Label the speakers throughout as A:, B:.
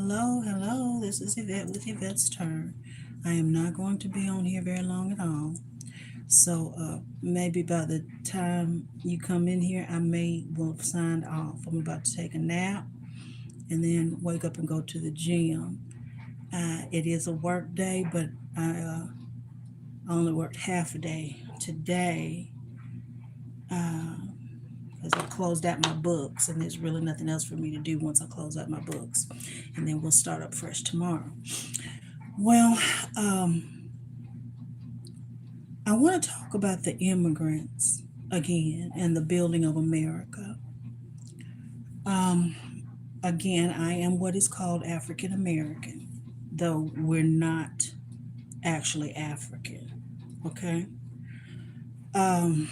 A: Hello. This is Yvette with Yvette's Turn. I am not going to be on here very long at all. So maybe by the time you come in here, I may will have signed off. I'm about to take a nap and then wake up and go to the gym. It is a work day, but I only worked half a day today because I closed out my books, and there's really nothing else for me to do once I close out my books. And then we'll start up fresh tomorrow. Well, um, I want to talk about the immigrants again and the building of America. Um, Again, I am what is called African American, though we're not actually African. Okay. Um,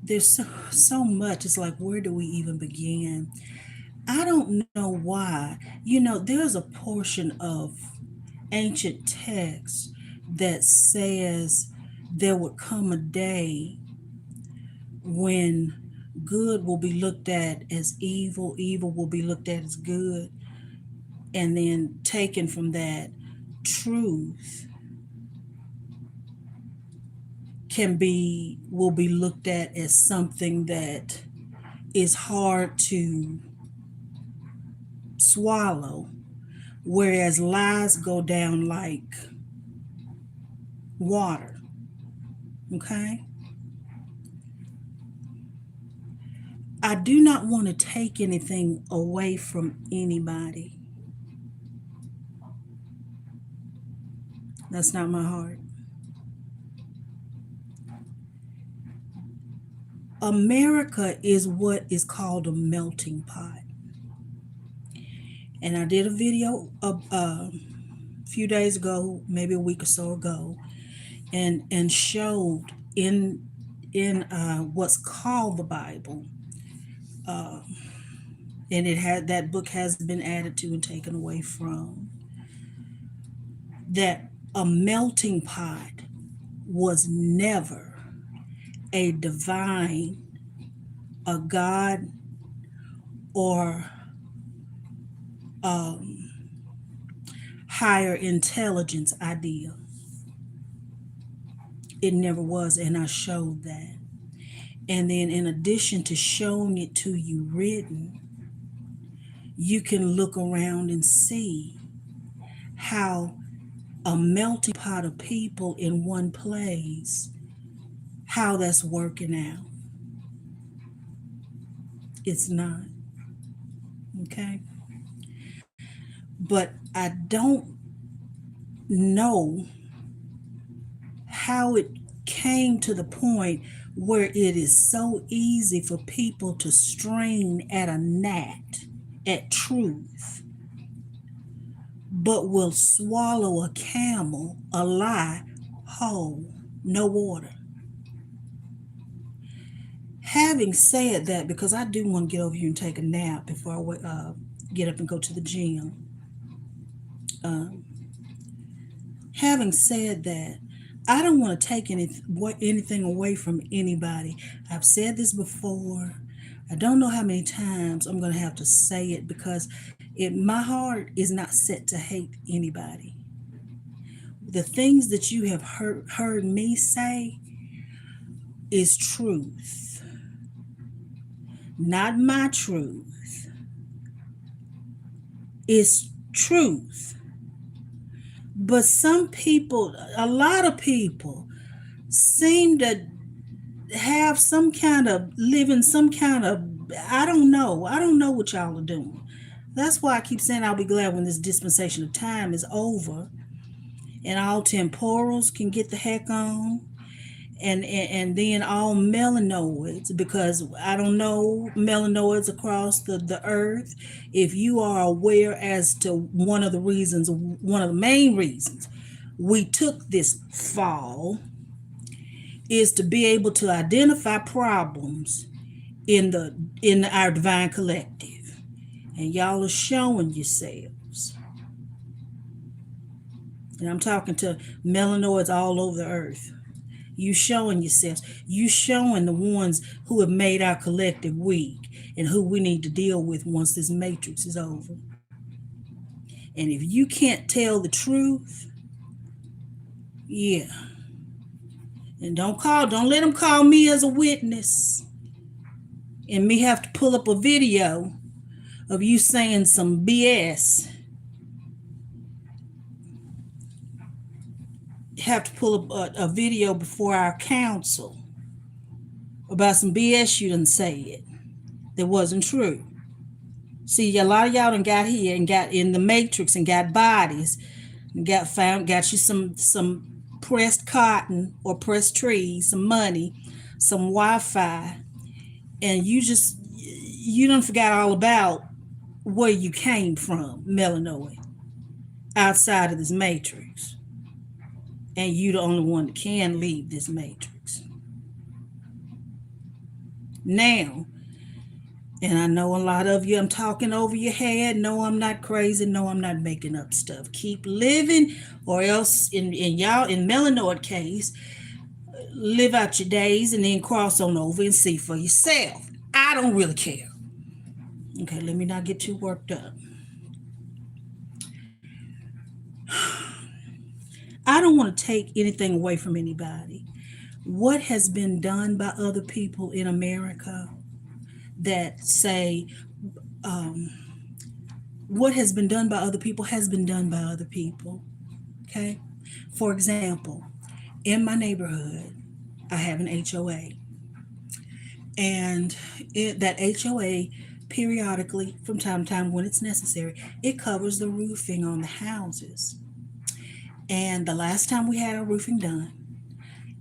A: there's so much. It's like, where do we even begin? I don't know why. There's a portion of ancient text that says there would come a day when good will be looked at as evil, evil will be looked at as good, and then taken from that, truth will be looked at as something that is hard to swallow, whereas lies go down like water. Okay? I do not want to take anything away from anybody. That's not my heart. America is what is called a melting pot. And I did a video a few days ago, maybe a week or so ago, and showed in what's called the Bible, uh, and that book has been added to and taken away from, that a melting pot was never a divine, a God, or um, higher intelligence idea. It never was, and I showed that. And then, in addition to showing it to you written, you can look around and see how a melting pot of people in one place, how that's working out. It's not. Okay? But I don't know how it came to the point where it is so easy for people to strain at a gnat, at truth, but will swallow a camel, a lie, whole, no water. Having said that, because I do want to get over here and take a nap before I get up and go to the gym. Um, Having said that, I don't want to take anything away from anybody. I've said this before. I don't know how many times I'm going to have to say it, because my heart is not set to hate anybody. The things that you have heard me say is truth, not my truth. It's truth. But some people, a lot of people, seem to have some kind of living, some kind of, I don't know. I don't know what y'all are doing. That's why I keep saying I'll be glad when this dispensation of time is over and all temporals can get the heck on, and then all melanoids, because I don't know melanoids across the earth. If you are aware as to one of the main reasons we took this fall is to be able to identify problems in our divine collective, and y'all are showing yourselves. And I'm talking to melanoids all over the earth. You showing yourselves. You showing the ones who have made our collective weak and who we need to deal with once this matrix is over. And if you can't tell the truth, yeah. And don't let them call me as a witness and me have to pull up a video of you saying some BS. Have to pull up a video before our council about some BS you done said that wasn't true. See, a lot of y'all done got here and got in the matrix and got bodies and got you some pressed cotton or pressed trees, some money, some Wi-Fi, and you done forgot all about where you came from, Melanoid, outside of this matrix. And you the only one that can leave this matrix. Now, and I know a lot of you, I'm talking over your head. No, I'm not crazy. No, I'm not making up stuff. Keep living, or else in Melanoid case, live out your days and then cross on over and see for yourself. I don't really care. Okay, let me not get too worked up. I don't want to take anything away from anybody. What has been done by other people in America that say, what has been done by other people has been done by other people. Okay? For example, in my neighborhood, I have an HOA. And that HOA, periodically, from time to time when it's necessary, it covers the roofing on the houses. And the last time we had our roofing done,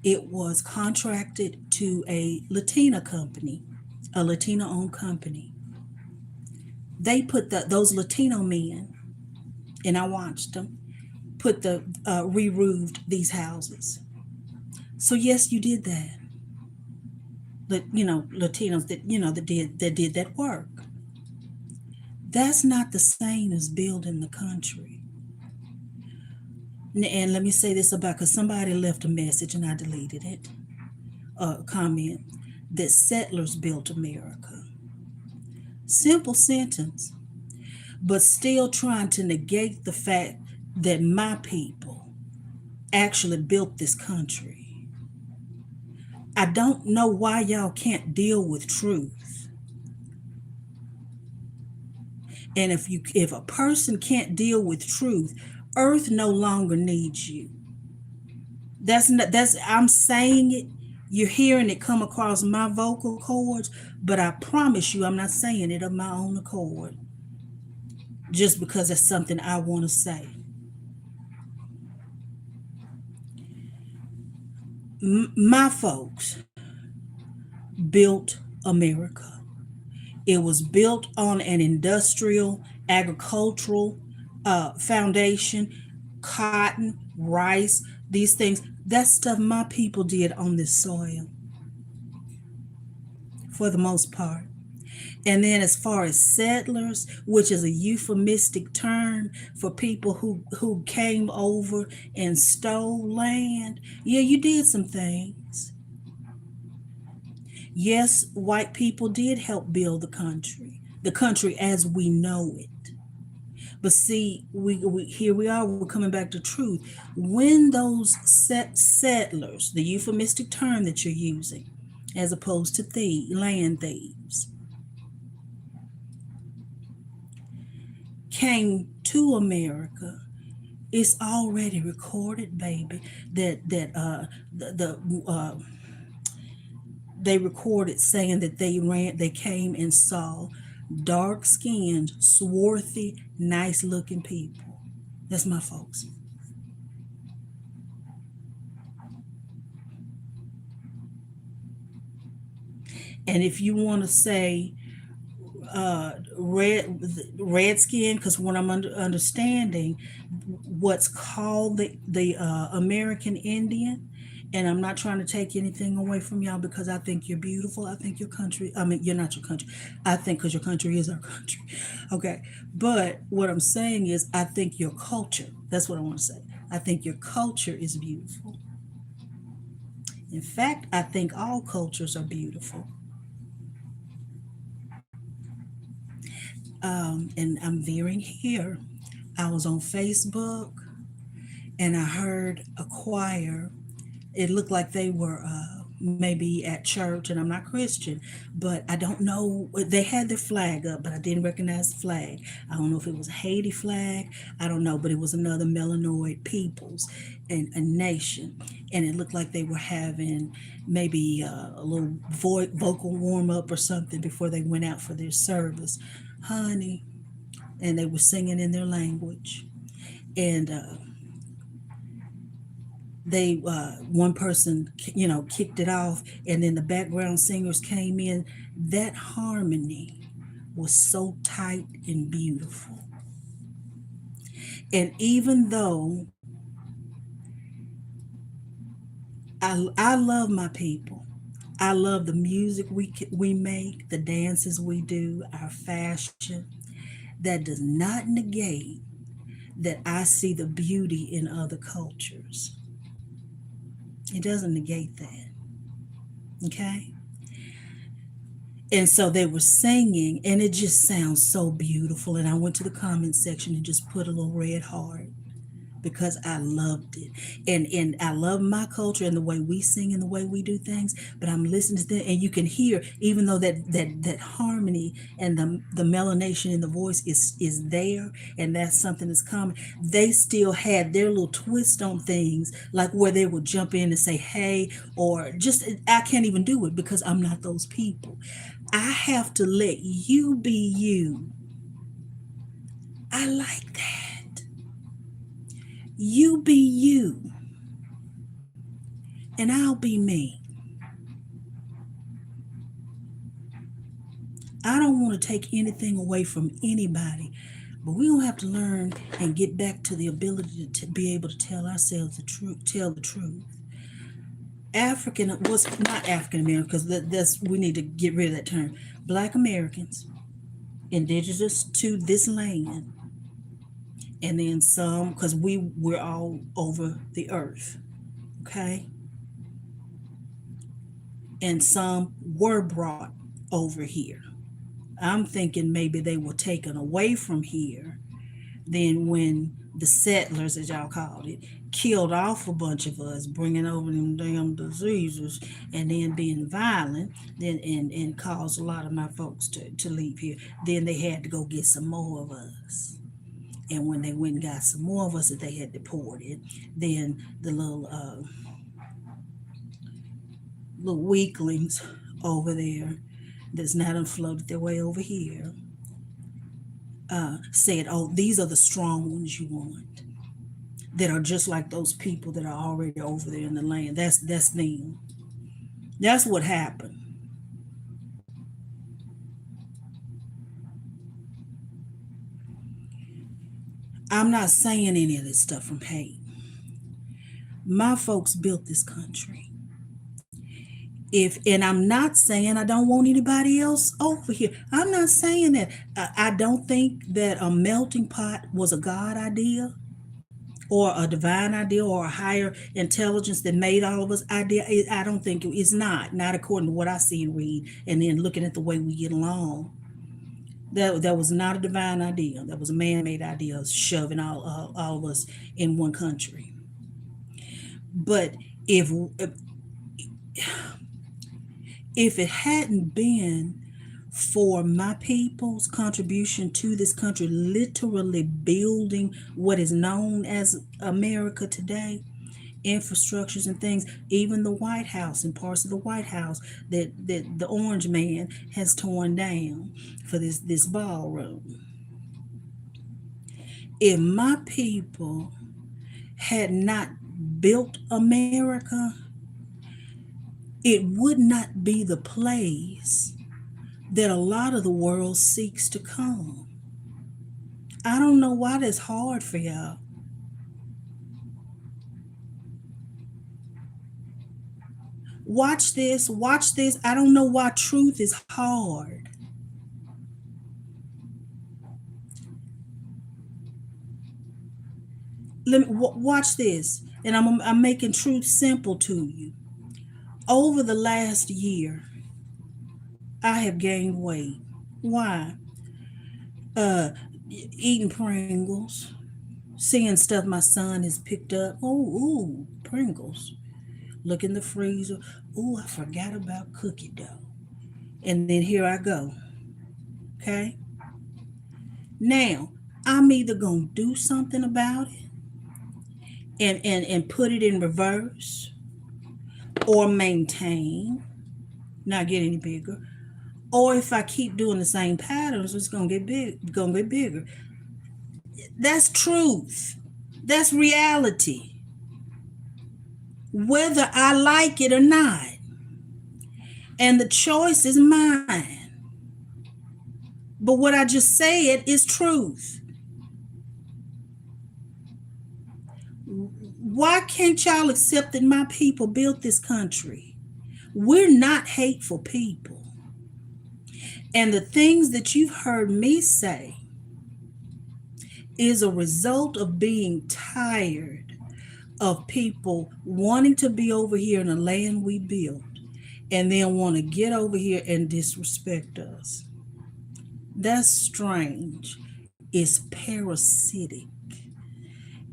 A: it was contracted to a Latina company, a Latina-owned company. They put those Latino men, and I watched them, re-roofed these houses. So yes, you did that. Latinos that did that work. That's not the same as building the country. And let me say this because somebody left a message and I deleted it. A comment that settlers built America. Simple sentence, but still trying to negate the fact that my people actually built this country. I don't know why y'all can't deal with truth. And if a person can't deal with truth, Earth no longer needs you. I'm saying it. You're hearing it come across my vocal cords, but I promise you I'm not saying it of my own accord. Just because it's something I want to say. My folks built America. It was built on an industrial, agricultural foundation, cotton, rice, these things. That stuff my people did on this soil, for the most part. And then as far as settlers, which is a euphemistic term for people who came over and stole land, yeah, you did some things. Yes, white people did help build the country as we know it. But see, here we are, we're coming back to truth. When those settlers, the euphemistic term that you're using, as opposed to land thieves, came to America, it's already recorded, baby, that they recorded saying that they came and saw dark-skinned, swarthy, nice-looking people. That's my folks. And if you want to say red skin, because what I'm understanding, what's called the American Indian, and I'm not trying to take anything away from y'all because I think you're beautiful. I think your country, I mean, you're not your country. I think because your country is our country. Okay. But what I'm saying is, I think your culture, that's what I want to say. I think your culture is beautiful. In fact, I think all cultures are beautiful. And I'm veering here. I was on Facebook and I heard a choir. It looked like they were maybe at church, and I'm not Christian, but I don't know. They had their flag up, but I didn't recognize the flag. I don't know if it was a Haiti flag. I don't know, but it was another melanoid peoples and a nation, and it looked like they were having maybe a little vocal warm up or something before they went out for their service, honey, and they were singing in their language, and they one person kicked it off, and then the background singers came in. That harmony was so tight and beautiful. And even though I love my people, I love the music we make, the dances we do, our fashion, that does not negate that I see the beauty in other cultures. It doesn't negate that. Okay. And so they were singing, and it just sounds so beautiful. And I went to the comment section and just put a little red heart because I loved it. And I love my culture and the way we sing and the way we do things. But I'm listening to them, and you can hear, even though that harmony and the melanation in the voice is there, and that's something that's common. They still had their little twist on things, like where they would jump in and say, "Hey," or just I can't even do it because I'm not those people. I have to let you be you. I like that. You be you, and I'll be me. I don't want to take anything away from anybody, but we don't have to learn and get back to the ability to be able to tell ourselves the truth, tell the truth. African was not African American because that's we need to get rid of that term. Black Americans, indigenous to this land, and then some because we're all over the earth, okay, and some were brought over here. I'm thinking maybe they were taken away from here. Then when the settlers, as y'all called it, killed off a bunch of us, bringing over them damn diseases, and then being violent, then and caused a lot of my folks to leave here. Then they had to go get some more of us. And when they went and got some more of us that they had deported, then the little weaklings over there that's not unfloated their way over here said, "Oh, these are the strong ones you want, that are just like those people that are already over there in the land. That's them. That's what happened." I'm not saying any of this stuff from hate. My folks built this country. If and I'm not saying I don't want anybody else over here. I'm not saying that. I don't think that a melting pot was a God idea or a divine idea or a higher intelligence that made all of us idea. I don't think it's not according to what I see and read, and then looking at the way we get along. That was not a divine idea. That was a man-made idea of shoving all of us in one country. But if if it hadn't been for my people's contribution to this country, literally building what is known as America today, infrastructures and things, even the White House and parts of the White House that the Orange Man has torn down for this ballroom. If my people had not built America, it would not be the place that a lot of the world seeks to come. I don't know why that's hard for y'all. Watch this, watch this. I don't know why truth is hard. Let me watch this, and I'm making truth simple to you. Over the last year, I have gained weight. Why? Uh, Eating Pringles, seeing stuff my son has picked up. Oh, ooh, Pringles. Look in the freezer. Ooh, I forgot about cookie dough. And then here I go. Okay. Now, I'm either gonna do something about it and put it in reverse, or maintain, not get any bigger. Or if I keep doing the same patterns, it's gonna get bigger. That's truth. That's reality. Whether I like it or not. And the choice is mine. But what I just said is truth. Why can't y'all accept that my people built this country? We're not hateful people. And the things that you've heard me say is a result of being tired of people wanting to be over here in the land we built and then want to get over here and disrespect us. That's strange. It's parasitic.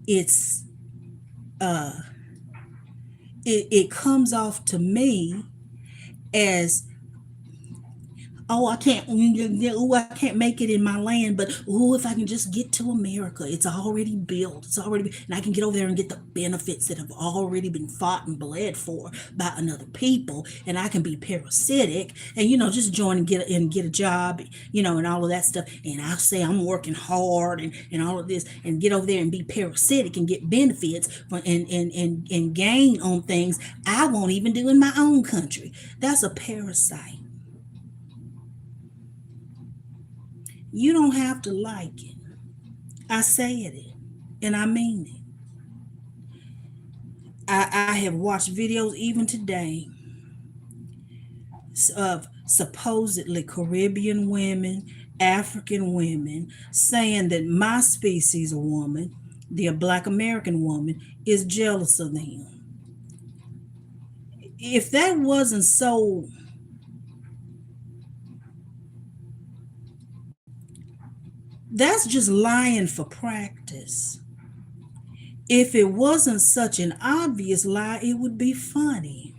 A: It's it comes off to me as, oh, I can't, oh, I can't make it in my land, but oh, if I can just get to America, it's already built, and I can get over there and get the benefits that have already been fought and bled for by another people, and I can be parasitic and just join and get a job, and all of that stuff, and I'll say I'm working hard and all of this, and get over there and be parasitic and get benefits and gain on things I won't even do in my own country. That's a parasite. You don't have to like it. I said it, and I mean it. I have watched videos even today of supposedly Caribbean women, African women, saying that my species of woman, the Black American woman, is jealous of them. If that wasn't so, that's just lying for practice. If it wasn't such an obvious lie, it would be funny.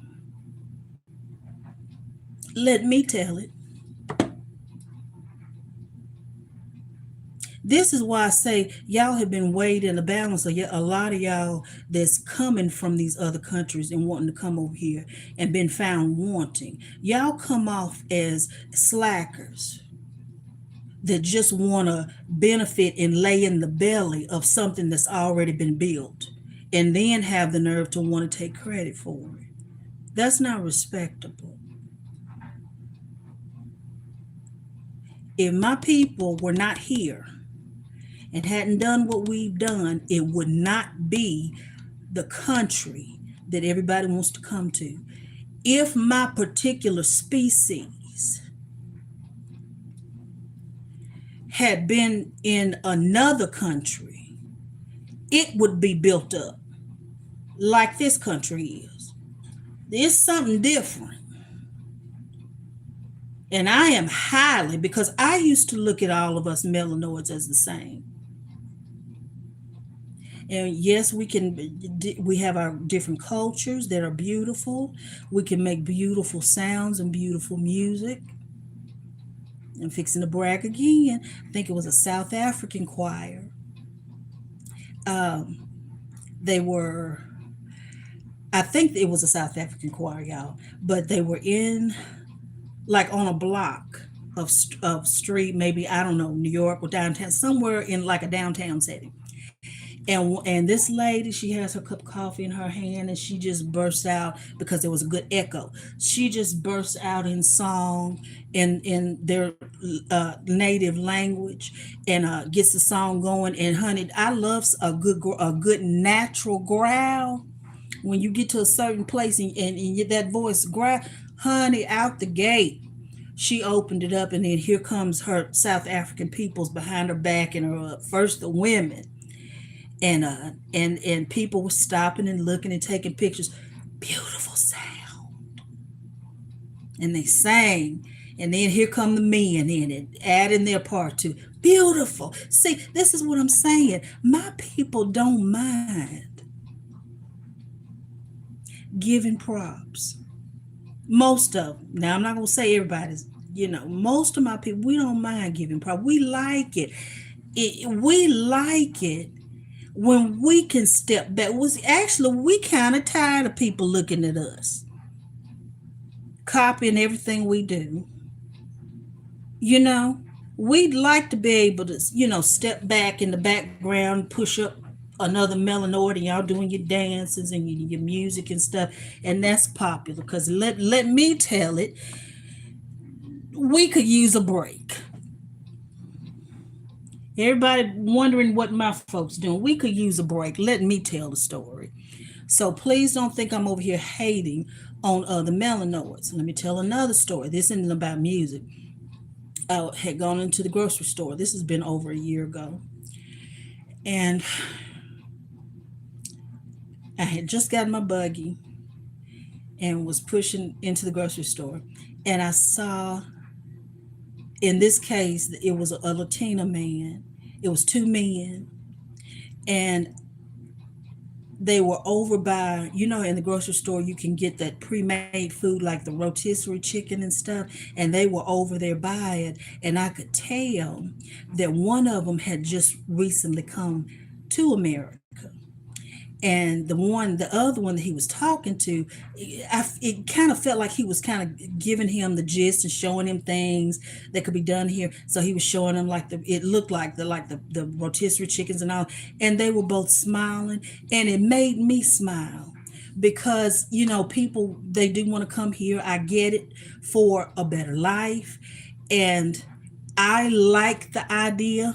A: Let me tell it. This is why I say y'all have been weighed in the balance. A lot of y'all that's coming from these other countries and wanting to come over here and been found wanting. Y'all come off as slackers that just want to benefit and lay in the belly of something that's already been built and then have the nerve to want to take credit for it. That's not respectable. If my people were not here and hadn't done what we've done, it would not be the country that everybody wants to come to. If my particular species had been in another country, it would be built up like this country is. It's something different. And I am highly, because I used to look at all of us melanoids as the same. And yes, we have our different cultures that are beautiful. We can make beautiful sounds and beautiful music. I'm fixing to brag again. I think it was a South African choir. They were, I think it was a South African choir, y'all, but they were in, like, on a block of street, maybe, I don't know, New York or downtown, somewhere in like a downtown setting. And this lady, she has her cup of coffee in her hand, and she just bursts out, because there was a good echo. She just bursts out in song in their native language, and gets the song going. And honey, I love a good natural growl. When you get to a certain place and that voice growl, honey, out the gate, she opened it up, and then here comes her South African peoples behind her, backing her up. First the women. And people were stopping and looking and taking pictures. Beautiful sound. and they sang. And then here come the men in it, adding their part to beautiful. See, this is what I'm saying. My people don't mind giving props. Most of them. Now, I'm not going to say everybody's, most of my people, we don't mind giving props. We like it. We like it when we can step back. Actually, we kind of tired of people looking at us, copying everything we do. You know, we'd like to be able to, step back in the background, push up another melanoid, and y'all doing your dances and your music and stuff, and that's popular. Because let me tell it, we could use a break. Everybody wondering what my folks doing. We could use a break. Let me tell the story. So please don't think I'm over here hating on other melanoids. Let me tell another story. This isn't about music. I had gone into the grocery store. This has been over a year ago. And I had just gotten my buggy and was pushing into the grocery store. And I saw, in this case, it was a Latina man. It was two men. And they were over by, in the grocery store, you can get that pre-made food like the rotisserie chicken and stuff. And they were over there by it. And I could tell that one of them had just recently come to America. And the other one that he was talking to, it kind of felt like he was kind of giving him the gist and showing him things that could be done here. So he was showing him it looked like the rotisserie chickens and all, and they were both smiling, and it made me smile because people, they do want to come here. I get it, for a better life, and I like the idea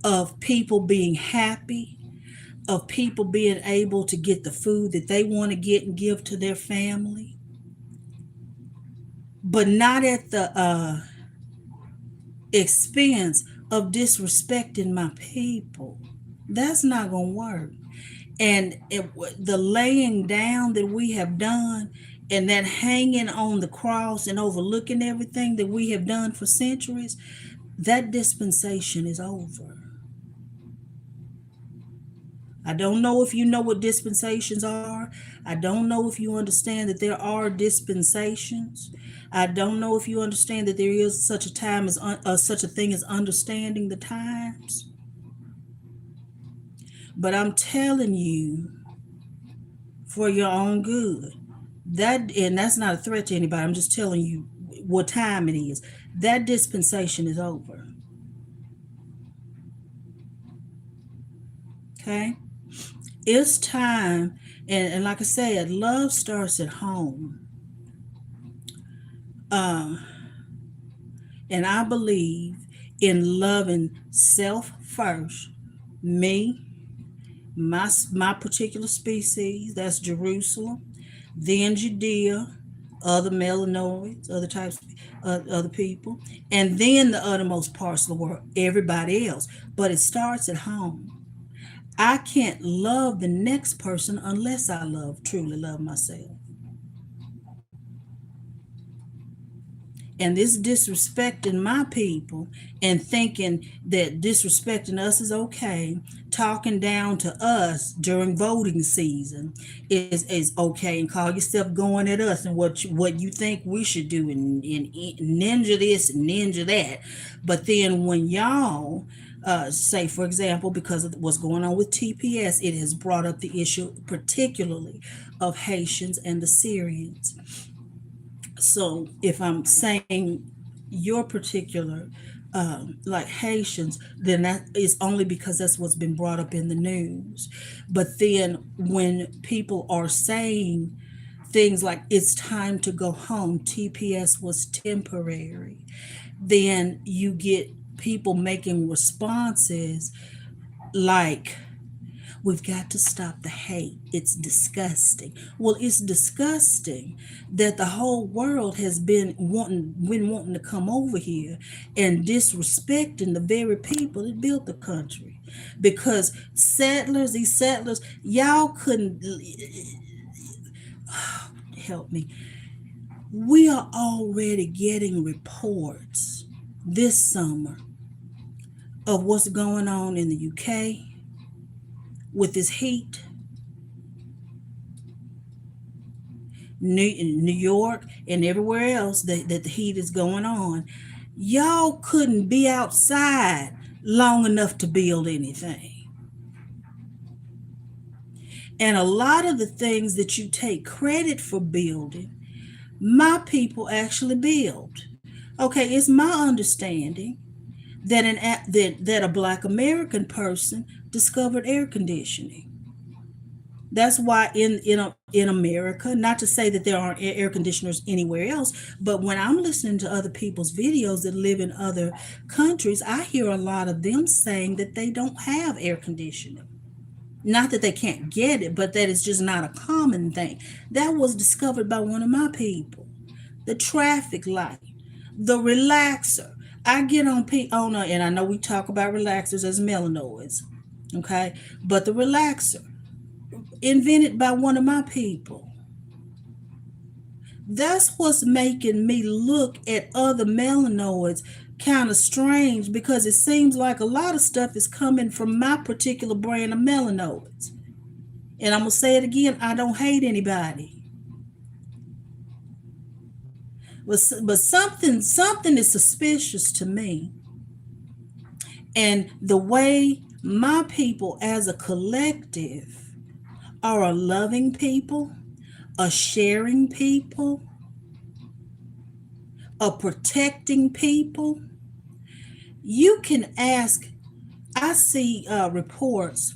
A: of people being happy, of people being able to get the food that they want to get and give to their family, but not at the expense of disrespecting my people. That's not going to work. And the laying down that we have done, and that hanging on the cross and overlooking everything that we have done for centuries, that dispensation is over. I don't know if you know what dispensations are. I don't know if you understand that there are dispensations. I don't know if you understand that there is such a time as such a thing as understanding the times. But I'm telling you, for your own good, and that's not a threat to anybody. I'm just telling you what time it is. That dispensation is over. Okay? It's time, and like I said, love starts at home. And I believe in loving self first, me, my particular species, that's Jerusalem, then Judea, other melanoids, other types, other people, and then the uttermost parts of the world, everybody else. But it starts at home. I can't love the next person unless I truly love myself. And this disrespecting my people and thinking that disrespecting us is okay, talking down to us during voting season is okay, and call yourself going at us and what you think we should do, and ninja this and ninja that. But then when y'all say, for example, because of what's going on with TPS, it has brought up the issue particularly of Haitians and the Syrians. So if I'm saying your particular, like Haitians, then that is only because that's what's been brought up in the news. But then when people are saying things like it's time to go home, TPS was temporary, then you get people making responses like, we've got to stop the hate. It's disgusting. Well, it's disgusting that the whole world has been wanting to come over here and disrespecting the very people that built the country. Because these settlers, y'all couldn't help me. We are already getting reports this summer of what's going on in the UK with this heat, New York, and everywhere else that the heat is going on. Y'all couldn't be outside long enough to build anything. And a lot of the things that you take credit for building, my people actually build. Okay, it's my understanding that that a Black American person discovered air conditioning. That's why in America, not to say that there aren't air conditioners anywhere else, but when I'm listening to other people's videos that live in other countries, I hear a lot of them saying that they don't have air conditioning. Not that they can't get it, but that it's just not a common thing. That was discovered by one of my people. The traffic light, the relaxer. I get and I know we talk about relaxers as melanoids, okay? But the relaxer, invented by one of my people. That's what's making me look at other melanoids kind of strange, because it seems like a lot of stuff is coming from my particular brand of melanoids. And I'm going to say it again, I don't hate anybody. But something is suspicious to me. And the way my people as a collective are a loving people, a sharing people, a protecting people. You can ask, I see reports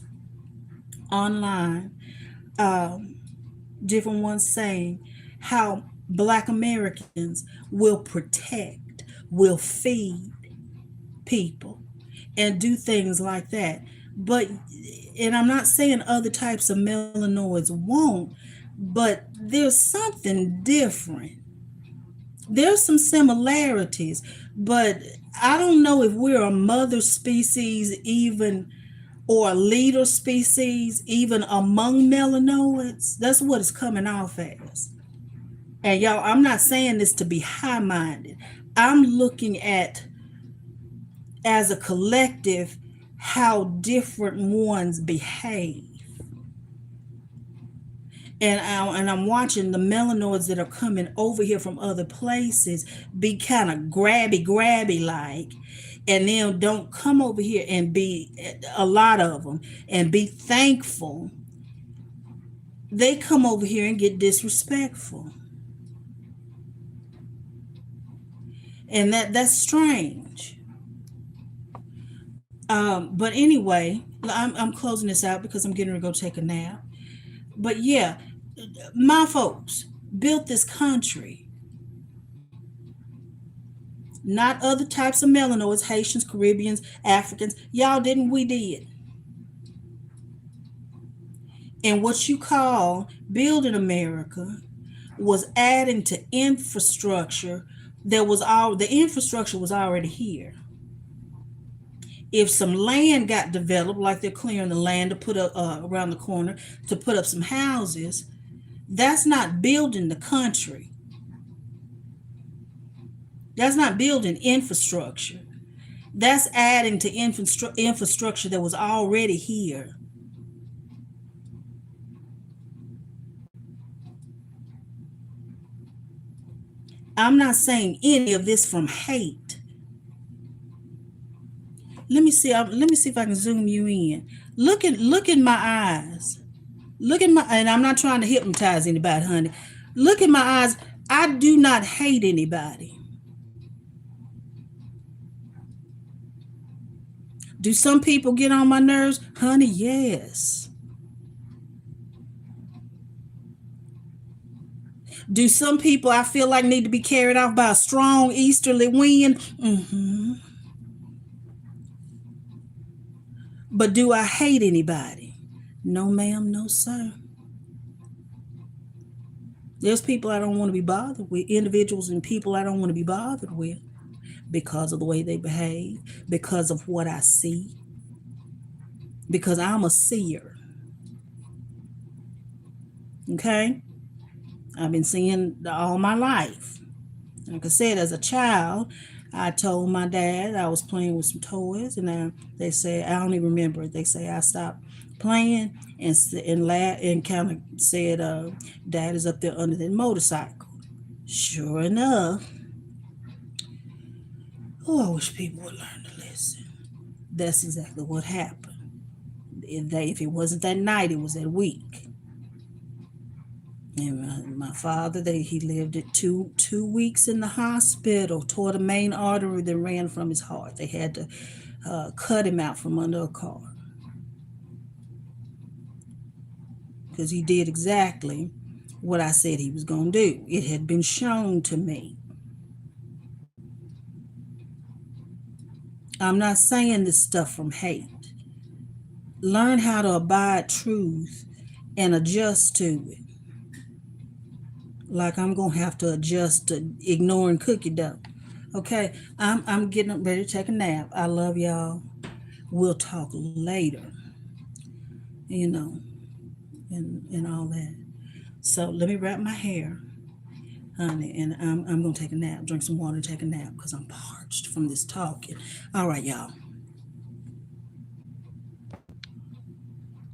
A: online, different ones saying how Black Americans will protect, will feed people, and do things like that. But, and I'm not saying other types of melanoids won't, but there's something different. There's some similarities, but I don't know if we're a mother species even, or a leader species even among melanoids. That's what it's coming off as. And y'all, I'm not saying this to be high-minded. I'm looking at, as a collective, how different ones behave. And I'm watching the melanoids that are coming over here from other places be kind of grabby like, and then don't come over here and be, a lot of them, and be thankful. They come over here and get disrespectful. And that's strange. But anyway, I'm closing this out because I'm getting ready to go take a nap. But yeah, my folks built this country. Not other types of melanoids, Haitians, Caribbeans, Africans. Y'all didn't, we did. And what you call building America was adding to infrastructure that was all, the infrastructure was already here. If some land got developed, like they're clearing the land to put up around the corner to put up some houses, that's not building the country. That's not building infrastructure. That's adding to infrastructure that was already here. I'm not saying any of this from hate. Let me see. Let me see if I can zoom you in. Look in my eyes. Look at my, and I'm not trying to hypnotize anybody, honey. Look in my eyes. I do not hate anybody. Do some people get on my nerves? Honey, yes. Do some people I feel like need to be carried off by a strong easterly wind? Mm-hmm. But do I hate anybody? No, ma'am, no, sir. There's people I don't want to be bothered with, individuals and people I don't want to be bothered with because of the way they behave, because of what I see, because I'm a seer. Okay? I've been seeing all my life. Like I said, as a child, I told my dad I was playing with some toys, and they said I don't even remember it. They say I stopped playing and kind of said, "Dad is up there under the motorcycle." Sure enough, oh, I wish people would learn to listen. That's exactly what happened. If it wasn't that night, it was that week. And my father, he lived it two weeks in the hospital, tore the main artery that ran from his heart. They had to cut him out from under a car because he did exactly what I said he was going to do. It had been shown to me. I'm not saying this stuff from hate. Learn how to abide truth and adjust to it. Like I'm gonna have to adjust to ignoring cookie dough. Okay, I'm getting ready to take a nap. I love y'all. We'll talk later. You know, and all that. So let me wrap my hair, honey, and I'm gonna take a nap, drink some water, take a nap because I'm parched from this talking. All right, y'all.